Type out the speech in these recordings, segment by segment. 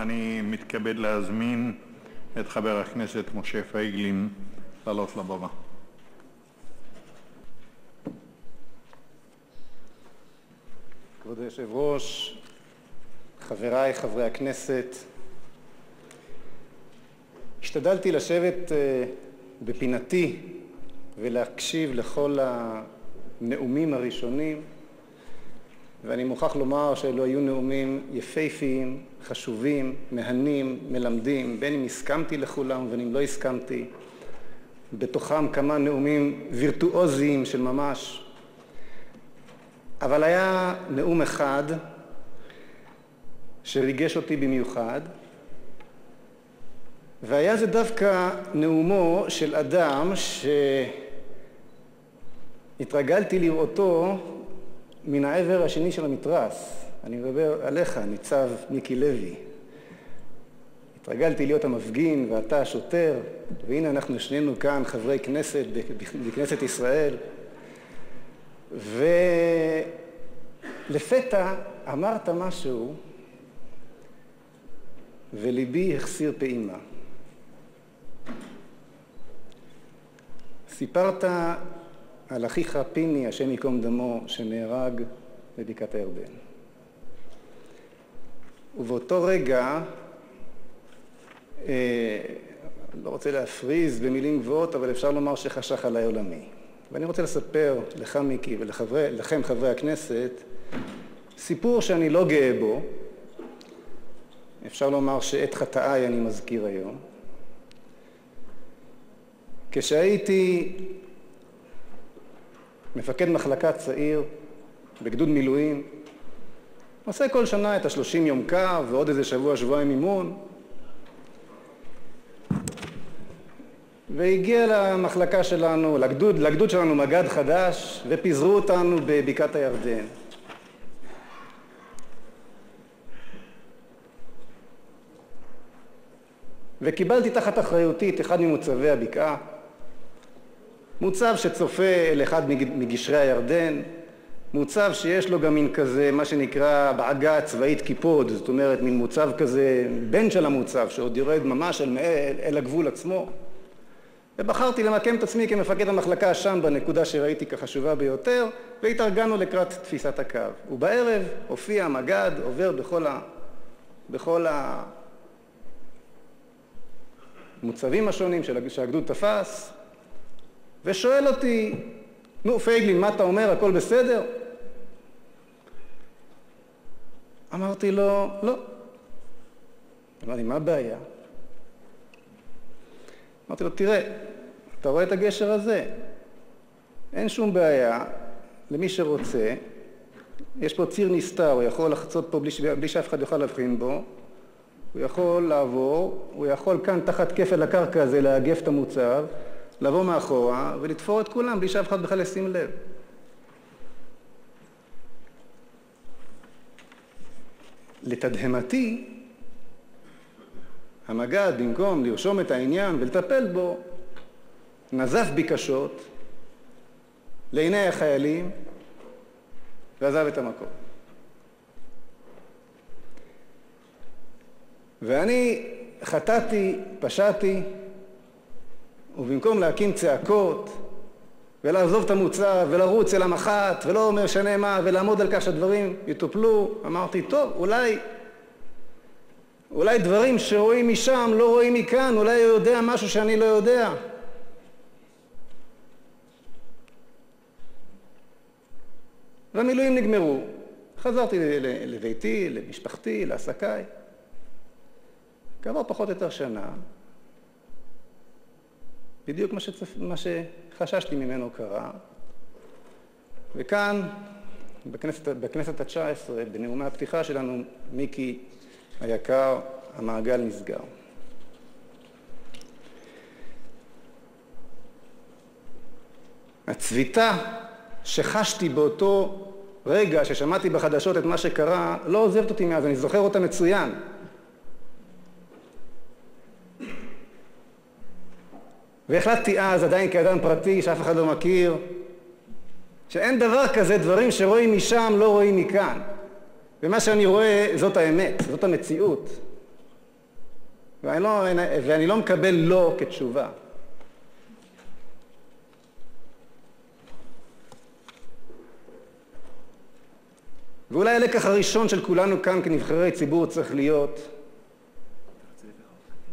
אני מתכבד להזמין את חבר הכנסת משה פייגלין לעלות לבמה. כבוד היושב-ראש, חבריי חברי הכנסת, השתדלתי לשבת בפינתי ולהקשיב לכל הנאומים הראשונים, ואני מוכרח לומר שאלו היו נאומים יפהפיים, חשובים, מהנים, מלמדים, בין אם הסכמתי לכולם ובין אם לא הסכמתי. בתוכם כמה נאומים וירטואוזיים של ממש. אבל היה נאום אחד שריגש אותי במיוחד, והיה זה דווקא נאומו של אדם שהתרגלתי לראותו מן העבר השני של המתרס. אני מדבר עליך, ניצב מיקי לוי. התרגלתי להיות המפגין ואתה השוטר, והנה אנחנו שנינו כאן חברי כנסת בכנסת ישראל. ולפתע אמרת משהו וליבי החסיר פעימה. סיפרת על אחיך פיני, השם ייקום דמו, שנהרג בבקעת הירדן. ובאותו רגע, לא רוצה להפריז במילים גבוהות, אבל אפשר לומר שחשך עליי עולמי. ואני רוצה לספר לך מיקי ולכם חברי הכנסת, סיפור שאני לא גאה בו. אפשר לומר שאת חטאיי אני מזכיר היום. כשהייתי מפקד מחלקה צעיר בגדוד מילואים, עושה כל שנה את 30 יום קו ועוד איזה שבועיים אימון, והגיע למחלקה שלנו, לגדוד שלנו מג"ד חדש, ופיזרו אותנו בבקעת הירדן. וקיבלתי תחת אחריותי את אחד ממוצבי הבקעה, מוצב שצופה אל אחד מגשרי הירדן, מוצב שיש לו גם מין כזה, מה שנקרא בעגה הצבאית קיפוד, זאת אומרת מין מוצב כזה, בן של המוצב, שעוד יורד ממש אל הגבול עצמו. ובחרתי למקם את עצמי כמפקד המחלקה שם בנקודה שראיתי כחשובה ביותר, והתארגנו לקראת תפיסת הקו. ובערב הופיע המג"ד, עובר בכל המוצבים השונים שהגדוד תפס, ושואל אותי, נו פייגלין, מה אתה אומר? הכל בסדר? אמרתי לו, לא. אמר לי, מה הבעיה? אמרתי לו, תראה, אתה רואה את הגשר הזה? אין שום בעיה, למי שרוצה. יש פה ציר נסתר, הוא יכול לחצות פה בלי שאף אחד יוכל להבחין בו. הוא יכול לעבור, הוא יכול כאן תחת כפל הקרקע הזה לאגף את המוצב, לבוא מאחורה ולתפור את כולם בלי שאף אחד בכלל ישים לב. לתדהמתי, המג"ד במקום לרשום את העניין ולטפל בו, נזף ביקשות לעיני החיילים ועזב את המקום. ואני חטאתי, פשעתי, ובמקום להקים צעקות ולעזוב את המוצב ולרוץ אל המח"ט ולא אומר שנה מה ולעמוד על כך שהדברים יטופלו, אמרתי, טוב, אולי דברים שרואים משם לא רואים מכאן, אולי הוא יודע משהו שאני לא יודע. והמילואים נגמרו. חזרתי לביתי, למשפחתי, לעסקיי. כעבור פחות או יותר שנה, בדיוק מה שחששתי ממנו קרה. וכאן, בכנסת ה-19, בנאומי הפתיחה שלנו, מיקי היקר, המעגל נסגר. הצביטה שחשתי באותו רגע ששמעתי בחדשות את מה שקרה, לא עוזבת אותי מאז, אני זוכר אותה מצוין. והחלטתי אז, עדיין כאדם פרטי שאף אחד לא מכיר, שאין דבר כזה, דברים שרואים משם לא רואים מכאן. ומה שאני רואה זאת האמת, זאת המציאות. ואני לא מקבל לא כתשובה. ואולי הלקח הראשון של כולנו כאן כנבחרי ציבור צריך להיות,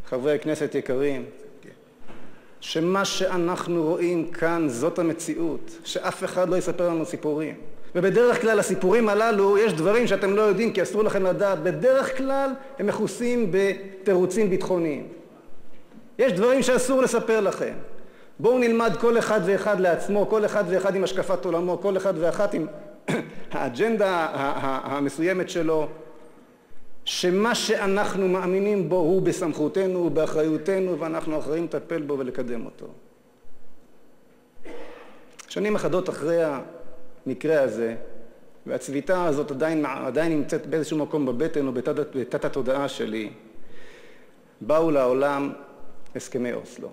חברי הכנסת יקרים, שמה שאנחנו רואים כאן זאת המציאות, שאף אחד לא יספר לנו סיפורים. ובדרך כלל הסיפורים הללו, יש דברים שאתם לא יודעים כי אסור לכם לדעת, בדרך כלל הם מכוסים בתירוצים ביטחוניים. יש דברים שאסור לספר לכם. בואו נלמד כל אחד ואחד לעצמו, כל אחד ואחד עם השקפת עולמו, כל אחד ואחת עם האג'נדה המסוימת שלו, שמה שאנחנו מאמינים בו הוא בסמכותנו ובאחריותנו, ואנחנו אחראים לטפל בו ולקדם אותו. שנים אחדות אחרי המקרה הזה, והצביטה הזאת עדיין נמצאת באיזשהו מקום בבטן או בתת התודעה שלי, באו לעולם הסכמי אוסלו.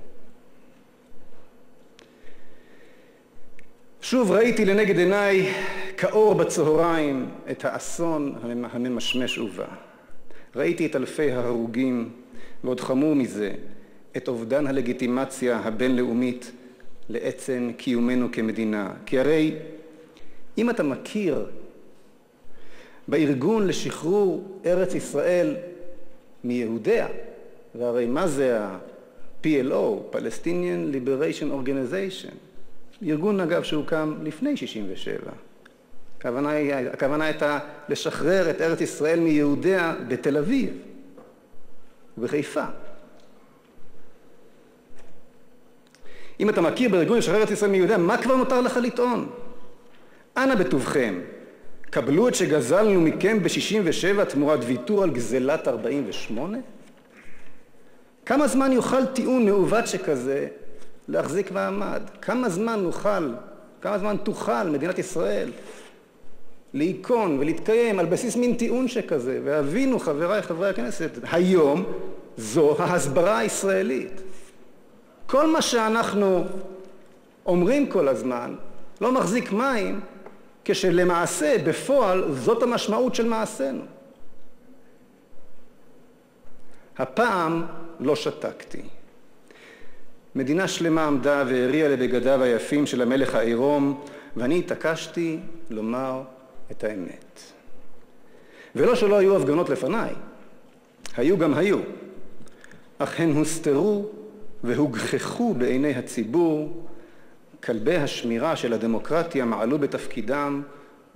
שוב ראיתי לנגד עיניי כאור בצהריים את האסון הממשמש ובא. ראיתי את אלפי ההרוגים, ועוד חמור מזה, את אובדן הלגיטימציה הבינלאומית לעצם קיומנו כמדינה. כי הרי אם אתה מכיר בארגון לשחרור ארץ ישראל מיהודיה, והרי מה זה ה-PLO, Palestinian Liberation Organization, ארגון אגב שהוקם לפני 67. הכוונה הייתה לשחרר את ארץ ישראל מיהודיה בתל אביב ובחיפה. אם אתה מכיר בארגון לשחרר את ישראל מיהודיה, מה כבר נותר לך לטעון? אנא בטובכם, קבלו את שגזלנו מכם ב-67 תמורת ויתור על גזלת 48? כמה זמן יוכל טיעון מעוות שכזה להחזיק מעמד? כמה זמן תוכל מדינת ישראל להיכון ולהתקיים על בסיס מין טיעון שכזה? והבינו חבריי חברי הכנסת, היום זו ההסברה הישראלית. כל מה שאנחנו אומרים כל הזמן לא מחזיק מים, כשלמעשה בפועל זאת המשמעות של מעשינו. הפעם לא שתקתי. מדינה שלמה עמדה והריעה לבגדיו היפים של המלך העירום, ואני התעקשתי לומר את האמת. ולא שלא היו הפגנות לפניי, היו גם היו, אך הן הוסתרו והוגחכו בעיני הציבור. כלבי השמירה של הדמוקרטיה מעלו בתפקידם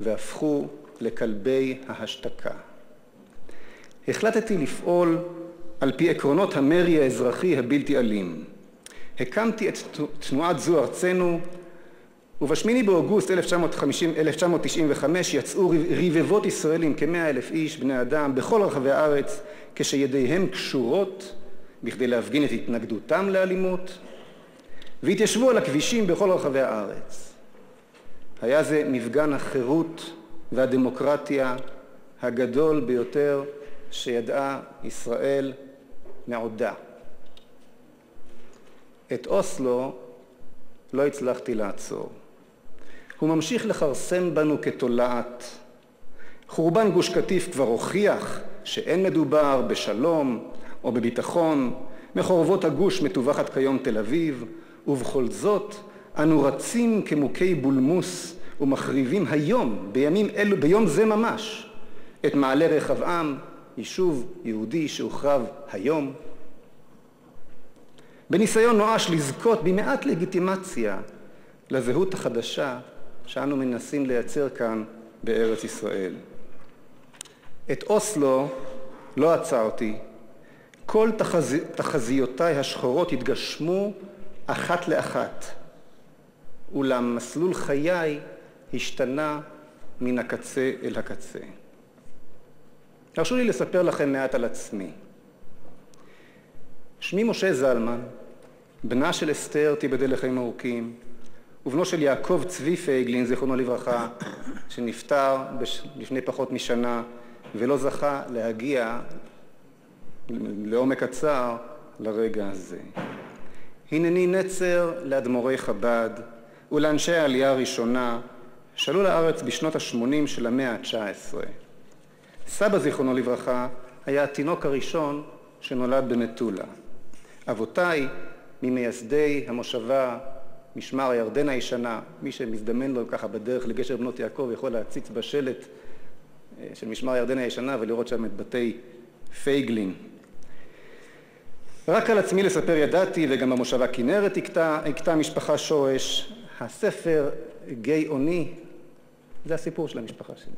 והפכו לכלבי ההשתקה. החלטתי לפעול על פי עקרונות המרי האזרחי הבלתי אלים. הקמתי את תנועת זו ארצנו, וב-8 באוגוסט 1995 יצאו רבבות ישראלים, כ100,000 איש, בני אדם, בכל רחבי הארץ, כשידיהם קשורות בכדי להפגין את התנגדותם לאלימות, והתיישבו על הכבישים בכל רחבי הארץ. היה זה מפגן החירות והדמוקרטיה הגדול ביותר שידעה ישראל מעודה. את אוסלו לא הצלחתי לעצור. הוא ממשיך לחרסם בנו כתולעת. חורבן גוש קטיף כבר הוכיח שאין מדובר בשלום או בביטחון. מחורבות הגוש מטווחת כיום תל אביב, ובכל זאת אנו רצים כמוכי בולמוס ומחריבים היום, ביום זה ממש, את מעלה רחבעם, יישוב יהודי שהוחרב היום. בניסיון נואש לזכות במעט לגיטימציה לזהות החדשה שאנו מנסים לייצר כאן בארץ ישראל. את אוסלו לא עצרתי. כל תחזיותיי השחורות התגשמו אחת לאחת, אולם מסלול חיי השתנה מן הקצה אל הקצה. הרשו לי לספר לכם מעט על עצמי. שמי משה זלמן, בנה של אסתר תיבדל לחיים ארוכים, ובנו של יעקב צבי פייגלין, זיכרונו לברכה, שנפטר לפני פחות משנה ולא זכה להגיע לעומק הצער לרגע הזה. הנני נצר לאדמו"רי חב"ד ולאנשי העלייה הראשונה שעלו לארץ בשנות ה-80 של המאה ה-19. סבא זיכרונו לברכה היה התינוק הראשון שנולד במטולה. אבותיי ממייסדי המושבה משמר הירדן הישנה, מי שמזדמן לו ככה בדרך לגשר בנות יעקב יכול להציץ בשלט של משמר הירדן הישנה ולראות שם את בתי פייגלין. רק על עצמי לספר ידעתי, וגם במושבה כנרת הכתה משפחה שורש. הספר גיא אוני זה הסיפור של המשפחה שלי.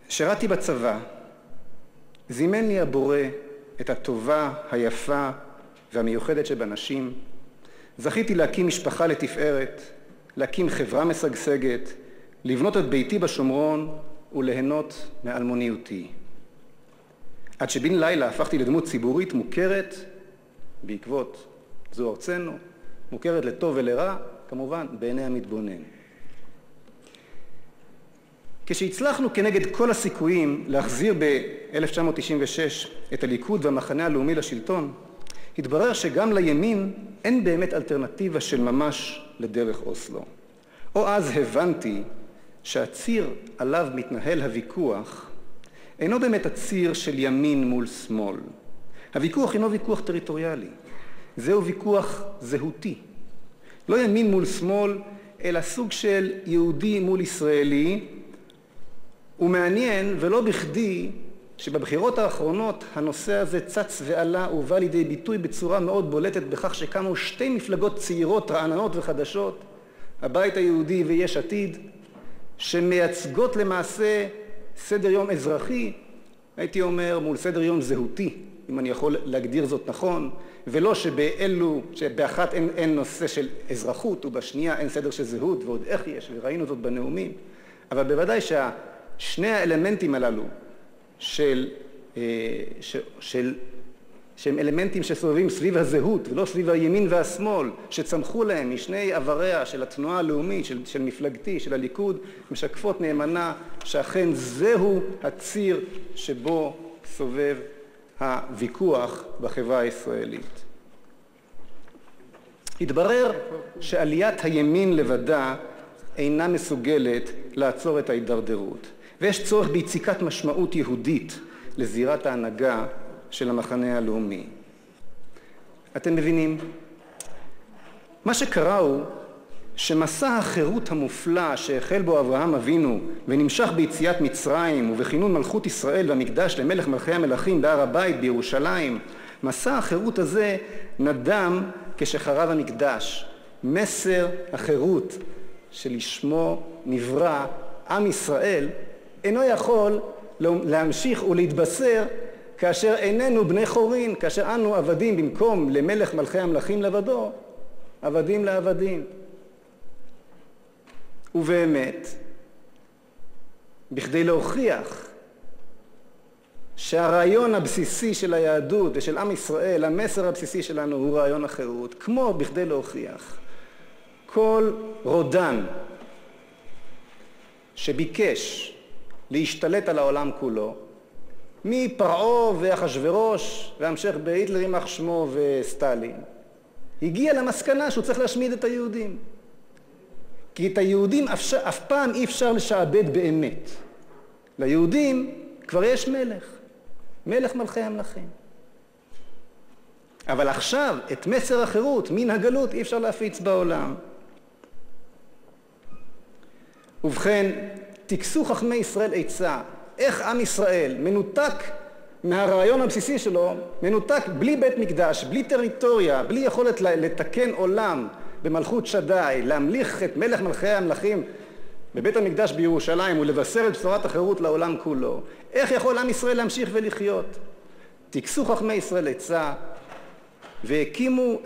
שירתי בצבא, זימן לי הבורא את הטובה, היפה והמיוחדת שבנשים. זכיתי להקים משפחה לתפארת, להקים חברה משגשגת, לבנות את ביתי בשומרון וליהנות מאלמוניותי. עד שבן לילה הפכתי לדמות ציבורית מוכרת בעקבות זו ארצנו, מוכרת לטוב ולרע, כמובן בעיני המתבונן. כשהצלחנו כנגד כל הסיכויים להחזיר ב-1996 את הליכוד והמחנה הלאומי לשלטון, התברר שגם לימין אין באמת אלטרנטיבה של ממש לדרך אוסלו. או אז הבנתי שהציר עליו מתנהל הוויכוח אינו באמת הציר של ימין מול שמאל. הוויכוח אינו ויכוח טריטוריאלי, זהו ויכוח זהותי. לא ימין מול שמאל, אלא סוג של יהודי מול ישראלי, ומעניין ולא בכדי שבבחירות האחרונות הנושא הזה צץ ועלה ובא לידי ביטוי בצורה מאוד בולטת בכך שקמו שתי מפלגות צעירות, רעננות וחדשות, הבית היהודי ויש עתיד, שמייצגות למעשה סדר יום אזרחי, הייתי אומר מול סדר יום זהותי, אם אני יכול להגדיר זאת נכון, ולא שבאחת אין נושא של אזרחות ובשנייה אין סדר של זהות, ועוד איך יש, וראינו זאת בנאומים. אבל בוודאי ששני האלמנטים הללו שהם אלמנטים שסובבים סביב הזהות ולא סביב הימין והשמאל, שצמחו להם משני עבריה של התנועה הלאומית, של מפלגתי, של הליכוד, משקפות נאמנה שאכן זהו הציר שבו סובב הוויכוח בחברה הישראלית. התברר שעליית הימין לבדה אינה מסוגלת לעצור את ההידרדרות, ויש צורך ביציקת משמעות יהודית לזירת ההנהגה של המחנה הלאומי. אתם מבינים? מה שקרה הוא שמסע החירות המופלא שהחל בו אברהם אבינו ונמשך ביציאת מצרים ובכינון מלכות ישראל והמקדש למלך מלכי המלכים בהר הבית בירושלים, מסע החירות הזה נדם כשחרב המקדש. מסר החירות שלשמו נברא עם ישראל אינו יכול להמשיך ולהתבשר כאשר איננו בני חורין, כאשר אנו עבדים במקום למלך מלכי המלכים לבדו, עבדים לעבדים. ובאמת, בכדי להוכיח שהרעיון הבסיסי של היהדות ושל עם ישראל, המסר הבסיסי שלנו הוא רעיון החירות, כמו בכדי להוכיח, כל רודן שביקש להשתלט על העולם כולו, מפרעה ואחשוורוש והמשך בהיטלר יימח שמו וסטלין, הגיע למסקנה שהוא צריך להשמיד את היהודים. כי את היהודים אף פעם אי אפשר לשעבד באמת. ליהודים כבר יש מלך, מלך מלכי המלכים. אבל עכשיו את מסר החירות מן הגלות אי אפשר להפיץ בעולם. ובכן, תכסו חכמי ישראל עצה, איך עם ישראל מנותק מהרעיון הבסיסי שלו, מנותק בלי בית מקדש, בלי טריטוריה, בלי יכולת לתקן עולם במלכות שדי, להמליך את מלך מלכי המלכים בבית המקדש בירושלים ולבשר את בשורת החירות לעולם כולו. איך יכול עם ישראל להמשיך ולחיות? תכסו חכמי ישראל עצה והקימו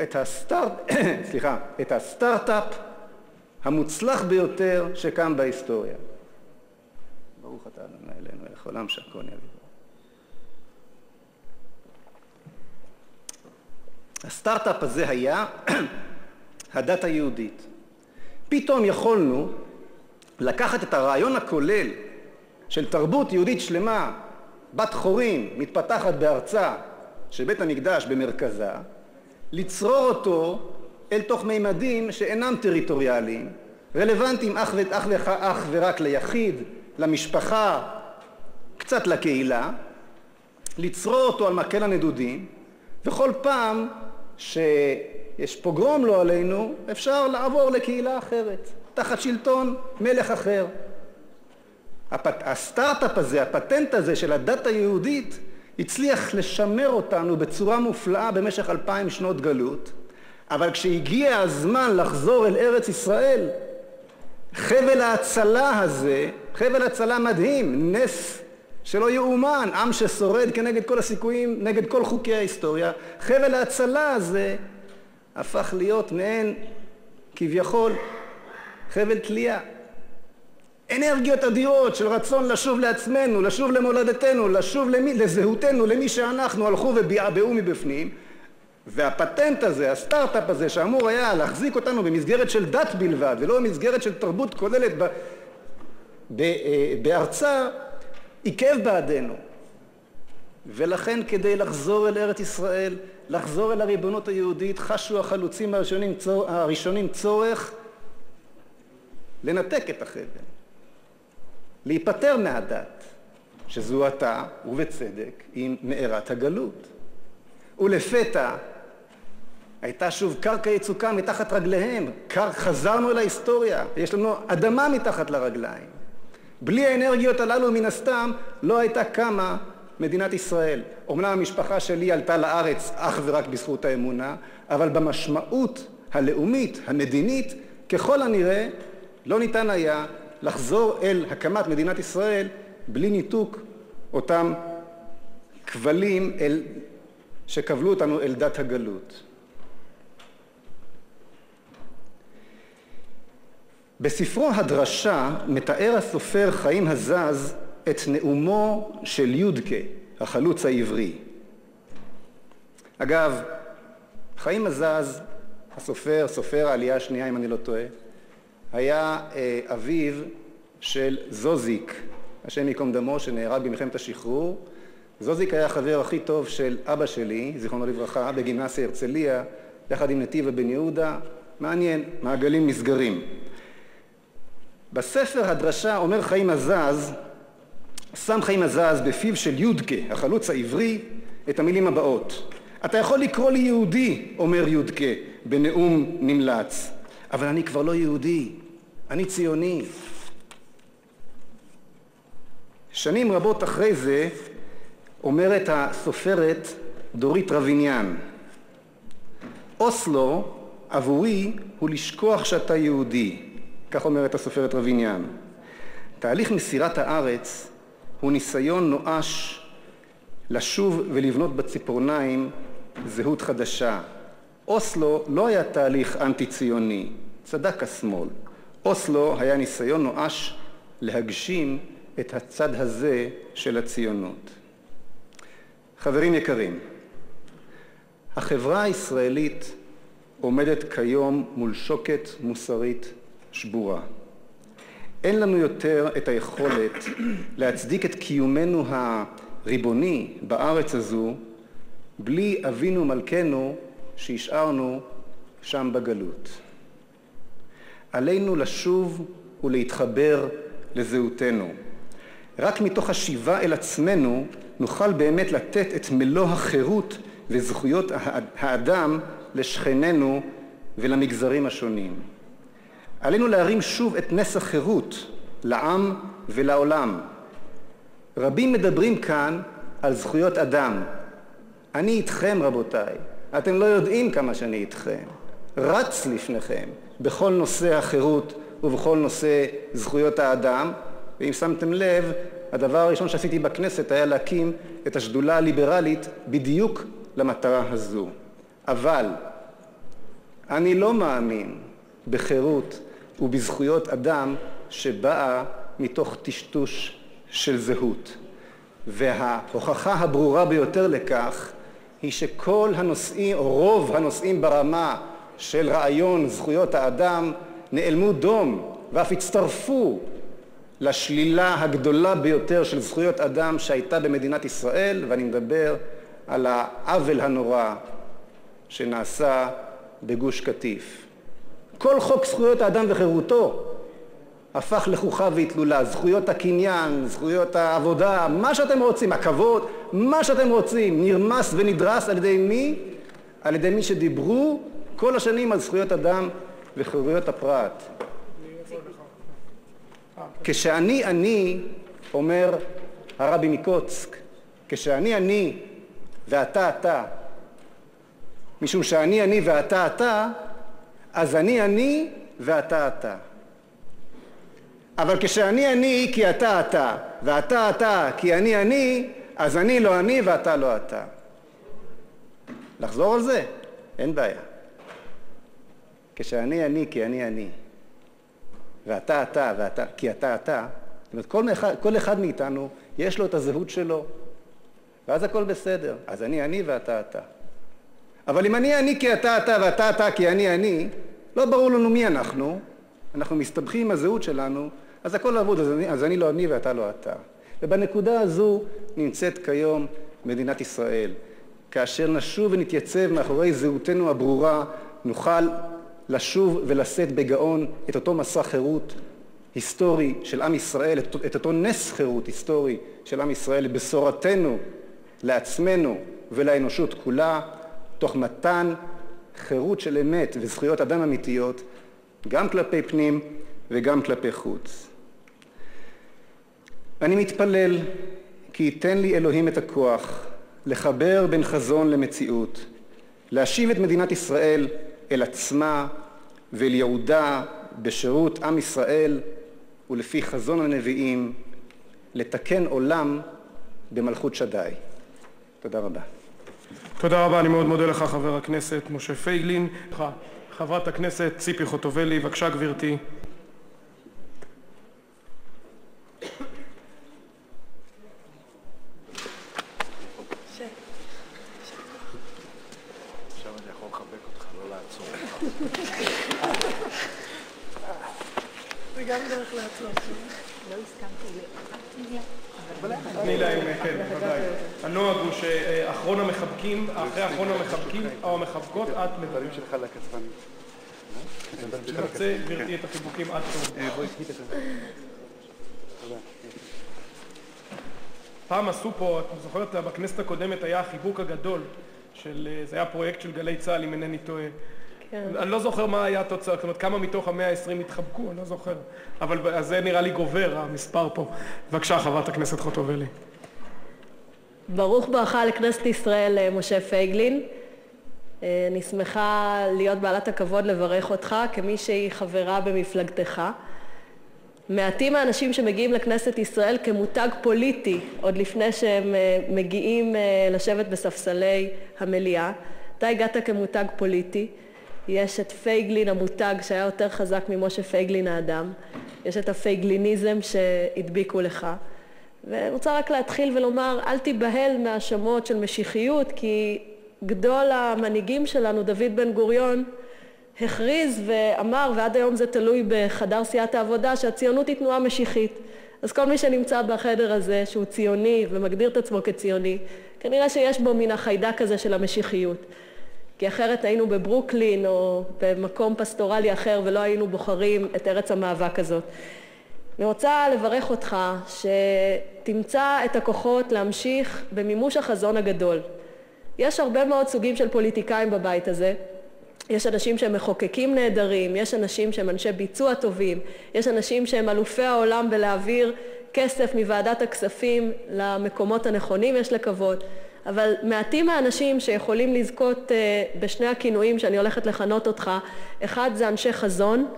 את הסטארט-אפ המוצלח ביותר שקם בהיסטוריה. ברוך אתה אדוני אלוהינו מלך העולם שהכל נהיה בדברו. הסטארט-אפ הזה היה הדת היהודית. פתאום יכולנו לקחת את הרעיון הכולל של תרבות יהודית שלמה, בת חורין, מתפתחת בארצה, שבית המקדש במרכזה, לצרור אותו אל תוך מימדים שאינם טריטוריאליים, רלוונטיים אך ורק ליחיד, למשפחה קצת לקהילה, לצרור אותו על מקל הנדודים, וכל פעם שיש פוגרום לא עלינו, אפשר לעבור לקהילה אחרת, תחת שלטון מלך אחר. הסטארט-אפ הזה, הפטנט הזה של הדת היהודית, הצליח לשמר אותנו בצורה מופלאה במשך 2000 שנות גלות, אבל כשהגיע הזמן לחזור אל ארץ ישראל, חבל ההצלה הזה, חבל הצלה מדהים, נס שלא יאומן, עם ששורד כנגד כל הסיכויים, נגד כל חוקי ההיסטוריה, חבל ההצלה הזה הפך להיות מעין כביכול חבל תלייה. אנרגיות אדירות של רצון לשוב לעצמנו, לשוב למולדתנו, לשוב לזהותנו, למי שאנחנו, הלכו וביעבעו מבפנים, והפטנט הזה, הסטארט-אפ הזה, שאמור היה להחזיק אותנו במסגרת של דת בלבד, ולא במסגרת של תרבות כוללת בארצה, עיכב בעדנו. ולכן כדי לחזור אל ארץ ישראל, לחזור אל הריבונות היהודית, חשו החלוצים הראשונים צורך לנתק את החבל, להיפטר מהדת, שזוהתה, ובצדק, עם מארת הגלות. ולפתע הייתה שוב קרקע יצוקה מתחת רגליהם, חזרנו אל ההיסטוריה, יש לנו אדמה מתחת לרגליים. בלי האנרגיות הללו מן הסתם לא הייתה קמה מדינת ישראל. אומנם המשפחה שלי עלתה לארץ אך ורק בזכות האמונה, אבל במשמעות הלאומית, המדינית, ככל הנראה לא ניתן היה לחזור אל הקמת מדינת ישראל בלי ניתוק אותם כבלים שקבלו אותנו אל דת הגלות. בספרו הדרשה מתאר הסופר חיים הזז את נאומו של יודקה, החלוץ העברי. אגב, חיים הזז, הסופר, סופר העלייה השנייה אם אני לא טועה, היה אביו של זוזיק, השם ייקום דמו, שנהרג במלחמת השחרור. זוזיק היה החבר הכי טוב של אבא שלי, זיכרונו לברכה, בגימנסיה הרצליה, יחד עם נתיבה בן יהודה. מעניין, מעגלים נסגרים. בספר הדרשה אומר חיים הזז, שם חיים הזז בפיו של יודקה, החלוץ העברי, את המילים הבאות. אתה יכול לקרוא לי יהודי, אומר יודקה, בנאום נמלץ. אבל אני כבר לא יהודי, אני ציוני. שנים רבות אחרי זה אומרת הסופרת דורית רביניאן, אוסלו עבורי הוא לשכוח שאתה יהודי, כך אומרת הסופרת רביניאן. תהליך מסירת הארץ הוא ניסיון נואש לשוב ולבנות בציפורניים זהות חדשה. אוסלו לא היה תהליך אנטי-ציוני, צדק השמאל. אוסלו היה ניסיון נואש להגשים את הצד הזה של הציונות. חברים יקרים, החברה הישראלית עומדת כיום מול שוקת מוסרית שבורה. אין לנו יותר את היכולת להצדיק את קיומנו הריבוני בארץ הזו בלי אבינו מלכנו שהשארנו שם בגלות. עלינו לשוב ולהתחבר לזהותנו. רק מתוך השיבה אל עצמנו נוכל באמת לתת את מלוא החירות וזכויות האדם לשכנינו ולמגזרים השונים. עלינו להרים שוב את נס החירות לעם ולעולם. רבים מדברים כאן על זכויות אדם. אני איתכם רבותיי, אתם לא יודעים כמה שאני איתכם. רץ לפניכם בכל נושא החירות ובכל נושא זכויות האדם. ואם שמתם לב, הדבר הראשון שעשיתי בכנסת היה להקים את השדולה הליברלית בדיוק למטרה הזו. אבל אני לא מאמין בחירות ובזכויות אדם שבאה מתוך טשטוש של זהות. וההוכחה הברורה ביותר לכך היא שכל הנושאים, או רוב הנושאים ברמה של רעיון זכויות האדם, נעלמו דום ואף הצטרפו לשלילה הגדולה ביותר של זכויות אדם שהייתה במדינת ישראל, ואני מדבר על העוול הנורא שנעשה בגוש קטיף. כל חוק זכויות האדם וחירותו הפך לחוכה והתלולה. זכויות הקניין, זכויות העבודה, מה שאתם רוצים, הכבוד, מה שאתם רוצים, נרמס ונדרס על ידי מי? על ידי מי שדיברו כל השנים על זכויות אדם וחירויות הפרט. כשאני, אומר הרבי מקוצק, כשאני ואתה, משום שאני ואתה, אז אני ואתה. אבל כשאני כי אתה, ואתה כי אני, אז אני לא אני ואתה לא אתה. לחזור על זה? אין בעיה. כשאני כי אני, ואתה כי אתה, זאת אומרת, כל אחד מאיתנו יש לו את הזהות שלו, ואז הכל בסדר. אז אני ואתה. אבל אם אני כי אתה ואתה כי אני, לא ברור לנו מי אנחנו מסתבכים עם הזהות שלנו, אז הכל אבוד, אז אני לא אני ואתה לא אתה. ובנקודה הזו נמצאת כיום מדינת ישראל. כאשר נשוב ונתייצב מאחורי זהותנו הברורה, נוכל לשוב ולשאת בגאון את אותו מסע חירות היסטורי של עם ישראל, את אותו נס חירות היסטורי של עם ישראל, לבשורתנו, לעצמנו ולאנושות כולה, תוך מתן חירות של אמת וזכויות אדם אמיתיות, גם כלפי פנים וגם כלפי חוץ. אני מתפלל כי ייתן לי אלוהים את הכוח לחבר בין חזון למציאות, להשיב את מדינת ישראל אל עצמה ואל יהודה בשירות עם ישראל, ולפי חזון הנביאים לתקן עולם במלכות שדי. תודה רבה. תודה רבה, אני מאוד מודה לך חבר הכנסת משה פייגלין. חברת הכנסת ציפי חוטובלי, בבקשה גברתי. עכשיו אני יכול לחבק אותך, לא לעצור אותך. זה גם דרך לעצור. לא הסכמתי לי. תני להם, כן, בוודאי. הנוהג הוא שאחרון המחבקים, אחרי אחרון המחבקים או המחבקות, את מדברים שלך לקצפן. שרצה גברתי את החיבוקים עד טוב. פעם עשו פה, את זוכרת, בכנסת הקודמת היה החיבוק הגדול, זה היה פרויקט של גלי צה"ל, אם אינני טועה. אני לא זוכר מה היה התוצאה, זאת אומרת, כמה מתוך ה-120 התחבקו, אני לא זוכר. אבל זה נראה לי גובר, המספר פה. בבקשה, חברת הכנסת חוטובלי. ברוך ברכה לכנסת ישראל, משה פייגלין. אני שמחה להיות בעלת הכבוד לברך אותך, כמי שהיא חברה במפלגתך. מעטים האנשים שמגיעים לכנסת ישראל כמותג פוליטי, עוד לפני שהם מגיעים לשבת בספסלי המליאה. אתה הגעת כמותג פוליטי. יש את פייגלין המותג שהיה יותר חזק ממשה פייגלין האדם. יש את הפייגליניזם שהדביקו לך. ואני רוצה רק להתחיל ולומר, אל תיבהל מהאשמות של משיחיות, כי גדול המנהיגים שלנו, דוד בן גוריון, הכריז ואמר, ועד היום זה תלוי בחדר סיעת העבודה, שהציונות היא תנועה משיחית. אז כל מי שנמצא בחדר הזה, שהוא ציוני ומגדיר את עצמו כציוני, כנראה שיש בו מן החיידק הזה של המשיחיות. כי אחרת היינו בברוקלין או במקום פסטורלי אחר ולא היינו בוחרים את ארץ המאבק הזאת. אני רוצה לברך אותך שתמצא את הכוחות להמשיך במימוש החזון הגדול. יש הרבה מאוד סוגים של פוליטיקאים בבית הזה. יש אנשים שהם מחוקקים נהדרים, יש אנשים שהם אנשי ביצוע טובים, יש אנשים שהם אלופי העולם בלהעביר כסף מוועדת הכספים למקומות הנכונים, יש לקוות. אבל מעטים האנשים שיכולים לזכות בשני הכינויים שאני הולכת לכנות אותך. אחד זה אנשי חזון.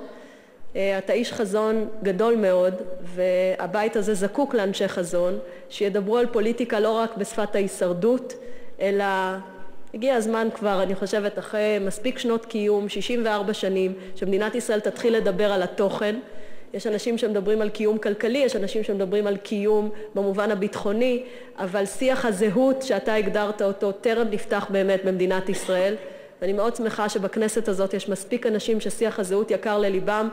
אתה איש חזון גדול מאוד, והבית הזה זקוק לאנשי חזון, שידברו על פוליטיקה לא רק בשפת ההישרדות, אלא הגיע הזמן כבר, אני חושבת, אחרי מספיק שנות קיום, 64 שנים, שמדינת ישראל תתחיל לדבר על התוכן. יש אנשים שמדברים על קיום כלכלי, יש אנשים שמדברים על קיום במובן הביטחוני, אבל שיח הזהות שאתה הגדרת אותו טרם נפתח באמת במדינת ישראל. ואני מאוד שמחה שבכנסת הזאת יש מספיק אנשים ששיח הזהות יקר לליבם.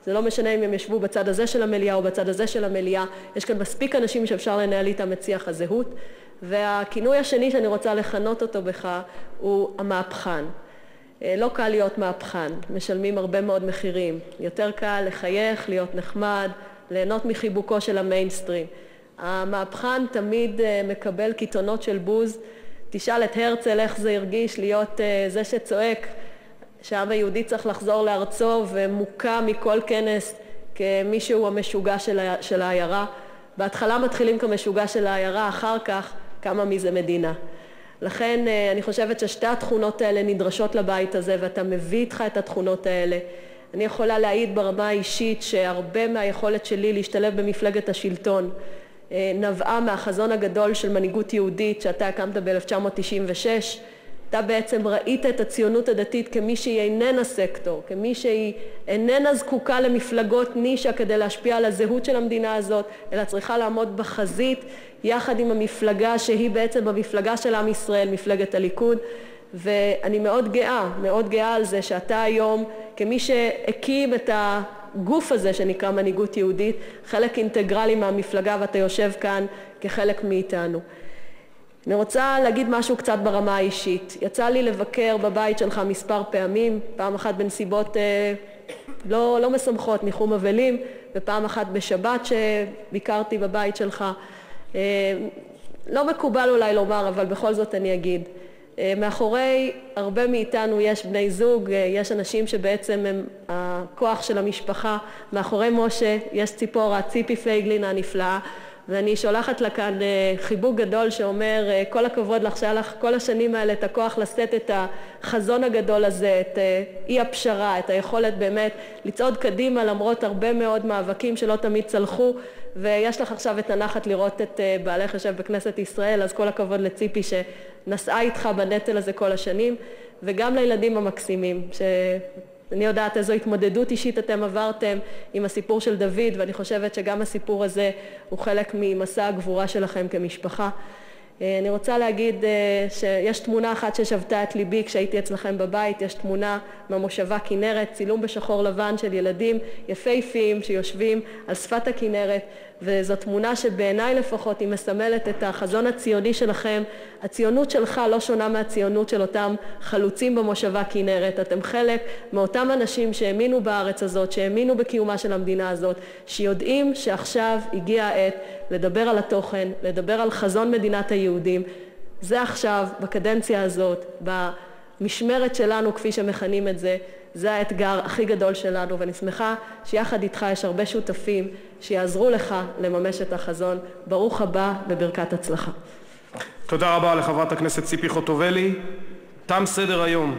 זה לא משנה אם הם ישבו בצד הזה של המליאה או בצד הזה של המליאה. יש כאן מספיק אנשים שאפשר לנהל איתם את שיח הזהות. והכינוי השני שאני רוצה לכנות אותו בך הוא המהפכן. לא קל להיות מהפכן, משלמים הרבה מאוד מחירים. יותר קל לחייך, להיות נחמד, ליהנות מחיבוקו של המיינסטרים. המהפכן תמיד מקבל קיתונות של בוז. תשאל את הרצל איך זה הרגיש להיות זה שצועק שהעם היהודי צריך לחזור לארצו ומוקע מכל כנס כמישהו המשוגע של העיירה. בהתחלה מתחילים כמשוגע של העיירה, אחר כך כמה מזה מדינה. לכן אני חושבת ששתי התכונות האלה נדרשות לבית הזה, ואתה מביא איתך את התכונות האלה. אני יכולה להעיד ברמה האישית שהרבה מהיכולת שלי להשתלב במפלגת השלטון נבעה מהחזון הגדול של מנהיגות יהודית שאתה הקמת ב-1996. אתה בעצם ראית את הציונות הדתית כמי שהיא איננה סקטור, כמי שהיא איננה זקוקה למפלגות נישה כדי להשפיע על הזהות של המדינה הזאת, אלא צריכה לעמוד בחזית יחד עם המפלגה שהיא בעצם המפלגה של עם ישראל, מפלגת הליכוד. ואני מאוד גאה על זה שאתה היום, כמי שהקים את הגוף הזה שנקרא מנהיגות יהודית, חלק אינטגרלי מהמפלגה, ואתה יושב כאן כחלק מאיתנו. אני רוצה להגיד משהו קצת ברמה האישית. יצא לי לבקר בבית שלך מספר פעמים, פעם אחת בנסיבות לא משמחות, ניחום אבלים, ופעם אחת בשבת שביקרתי בבית שלך. לא מקובל אולי לומר, אבל בכל זאת אני אגיד. מאחורי הרבה מאיתנו יש בני זוג, יש אנשים שבעצם הם הכוח של המשפחה. מאחורי משה יש ציפי פייגלין הנפלאה, ואני שולחת לה כאן חיבוק גדול שאומר כל הכבוד לך שהיה לך כל השנים האלה את הכוח לשאת את החזון הגדול הזה, את אי הפשרה, את היכולת באמת לצעוד קדימה למרות הרבה מאוד מאבקים שלא תמיד צלחו, ויש לך עכשיו את הנחת לראות את בעלך יושב בכנסת ישראל, אז כל הכבוד לציפי שנסעה איתך בנטל הזה כל השנים, וגם לילדים המקסימים אני יודעת איזו התמודדות אישית אתם עברתם עם הסיפור של דוד, ואני חושבת שגם הסיפור הזה הוא חלק ממסע הגבורה שלכם כמשפחה. אני רוצה להגיד שיש תמונה אחת ששבתה את ליבי כשהייתי אצלכם בבית, יש תמונה מהמושבה כנרת, צילום בשחור לבן של ילדים יפהפיים שיושבים על שפת הכנרת, וזו תמונה שבעיניי לפחות היא מסמלת את החזון הציוני שלכם. הציונות שלך לא שונה מהציונות של אותם חלוצים במושבה כנרת. אתם חלק מאותם אנשים שהאמינו בארץ הזאת, שהאמינו בקיומה של המדינה הזאת, שיודעים שעכשיו הגיע העת לדבר על התוכן, לדבר על חזון מדינת היהודים. זה עכשיו, בקדנציה הזאת, במשמרת שלנו כפי שמכנים את זה, זה האתגר הכי גדול שלנו, ואני שמחה שיחד איתך יש הרבה שותפים שיעזרו לך לממש את החזון. ברוך הבא בברכת הצלחה. תודה רבה לחברת הכנסת ציפי חוטובלי. תם סדר היום.